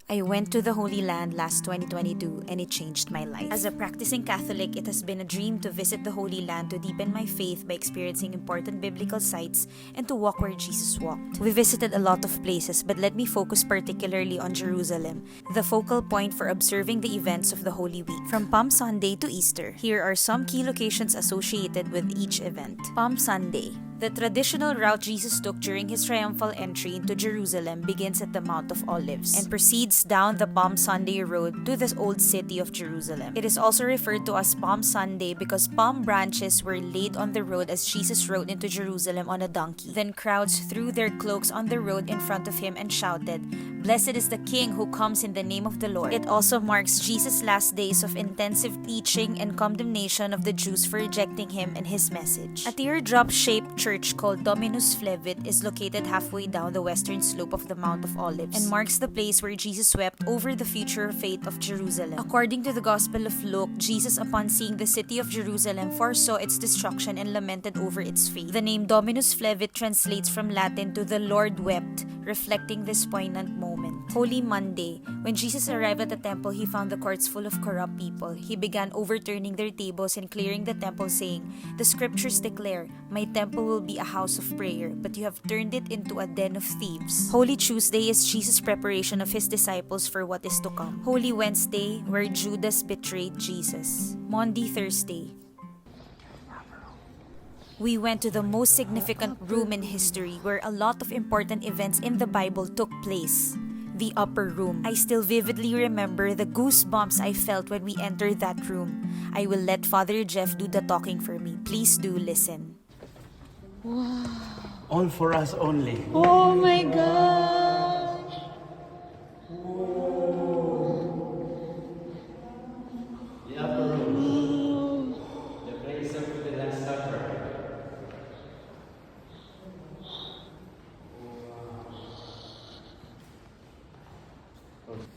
I went to the Holy Land last 2022 and it changed my life. As a practicing Catholic, it has been a dream to visit the Holy Land to deepen my faith by experiencing important biblical sites and to walk where Jesus walked. We visited a lot of places, but let me focus particularly on Jerusalem, the focal point for observing the events of the Holy Week. From Palm Sunday to Easter, here are some key locations associated with each event. Palm Sunday. The traditional route Jesus took during his triumphal entry into Jerusalem begins at the Mount of Olives and proceeds down the Palm Sunday road to the old city of Jerusalem. It is also referred to as Palm Sunday because palm branches were laid on the road as Jesus rode into Jerusalem on a donkey. Then crowds threw their cloaks on the road in front of him and shouted, "Blessed is the King who comes in the name of the Lord." It also marks Jesus' last days of intensive teaching and condemnation of the Jews for rejecting him and his message. A teardrop-shaped church called Dominus Flevit is located halfway down the western slope of the Mount of Olives and marks the place where Jesus wept over the future fate of Jerusalem. According to the Gospel of Luke, Jesus, upon seeing the city of Jerusalem, foresaw its destruction and lamented over its fate. The name Dominus Flevit translates from Latin to "the Lord wept," reflecting this poignant moment. Holy Monday. When Jesus arrived at the temple, he found the courts full of corrupt people. He began overturning their tables and clearing the temple, saying, "The scriptures declare, 'My temple will be a house of prayer,' but you have turned it into a den of thieves." Holy Tuesday is Jesus' preparation of his disciples for what is to come. Holy Wednesday, where Judas betrayed Jesus. Maundy Thursday. We went to the most significant room in history where a lot of important events in the Bible took place. The upper room. I still vividly remember the goosebumps I felt when we entered that room. I will let Father Jeff do the talking for me. Please do listen. All for us only. Oh my gosh! The upper room. The place of the Last Supper.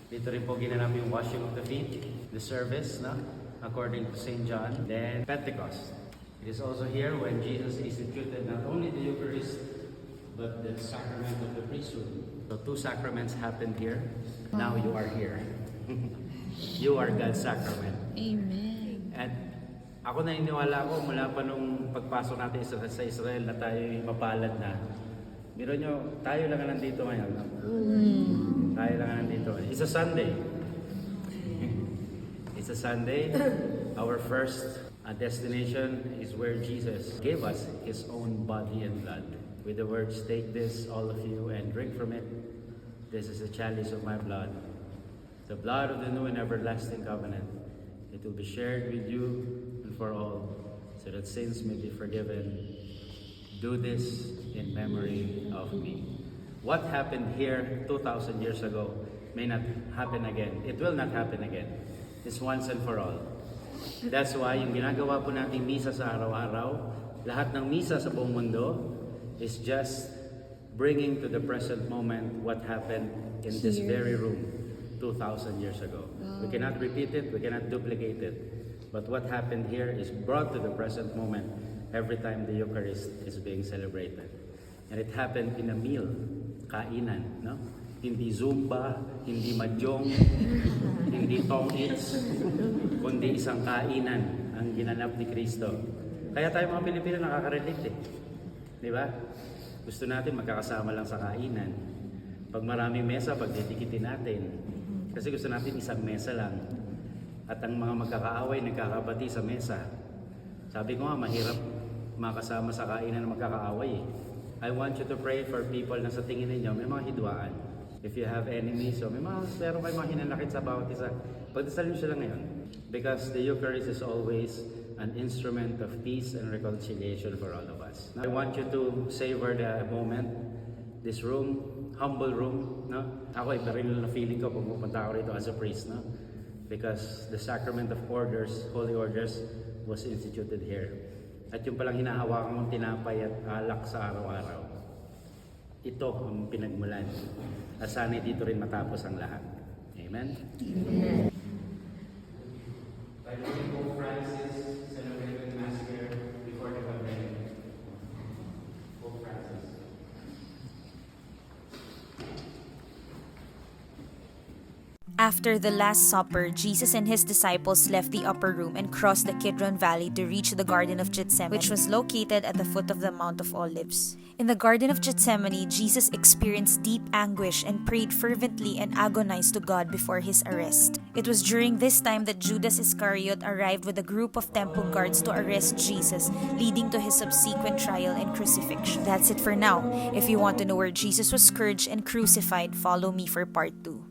Dito rin po ginanap yung washing of the feet, the service, no? According to St. John. Then Pentecost. It is also here when Jesus instituted not only the Eucharist, but the sacrament of the priesthood. So two sacraments happened here. Now you are here. You are God's sacrament. Amen. At ako naniniwala ko mula pa nung pagpasok natin sa Israel na tayo mapalad na. Biro nyo, tayo lang nandito ngayon. No? Tayo lang nandito. It's a Sunday. It's a Sunday. Our first destination is where Jesus gave us His own body and blood. With the words, "Take this, all of you, and drink from it. This is the chalice of my blood. The blood of the new and everlasting covenant. It will be shared with you and for all, so that sins may be forgiven. Do this in memory of me." What happened here 2,000 years ago may not happen again. It will not happen again. It's once and for all. That's why yung ginagawa po nating misa sa araw-araw, lahat ng misa sa buong mundo is just bringing to the present moment what happened in this very room 2,000 years ago. We cannot repeat it, we cannot duplicate it. But what happened here is brought to the present moment every time the Eucharist is being celebrated. And it happened in a meal, kainan, no? Hindi Zumba, hindi Mahjong, hindi tong-its, kundi isang kainan ang ginanap ni Kristo. Kaya tayo mga Pilipino nakaka-relate eh. Di ba? Gusto natin magkakasama lang sa kainan. Pag maraming mesa, pagdidikitin natin. Kasi gusto natin isang mesa lang. At ang mga magkakaaway, nagkakabati sa mesa. Sabi ko nga, mahirap makasama sa kainan na magkakaaway eh. I want you to pray for people na sa tingin ninyo may mga hidwaan. If you have enemies, so meron kayo mga hinanakit sa bawat isa. Pagdasalin sila ngayon. Because the Eucharist is always an instrument of peace and reconciliation for all of us. Now, I want you to savor the moment. This room, humble room, no? Ako, iba rin na feeling ko pag pupunta ako rito as a priest, no? Because the sacrament of orders, holy orders, was instituted here. At yung palang hinahawakan mong tinapay at alak sa araw-araw, ito ang pinagmulan. At sana'y dito rin matapos ang lahat. Amen? Amen. By Pope Francis celebrated Mass here before the pandemic. Pope Francis. After the Last Supper, Jesus and his disciples left the upper room and crossed the Kidron Valley to reach the Garden of Gethsemane, which was located at the foot of the Mount of Olives. In the Garden of Gethsemane, Jesus experienced deep anguish and prayed fervently and agonized to God before his arrest. It was during this time that Judas Iscariot arrived with a group of temple guards to arrest Jesus, leading to his subsequent trial and crucifixion. That's it for now. If you want to know where Jesus was scourged and crucified, follow me for part 2.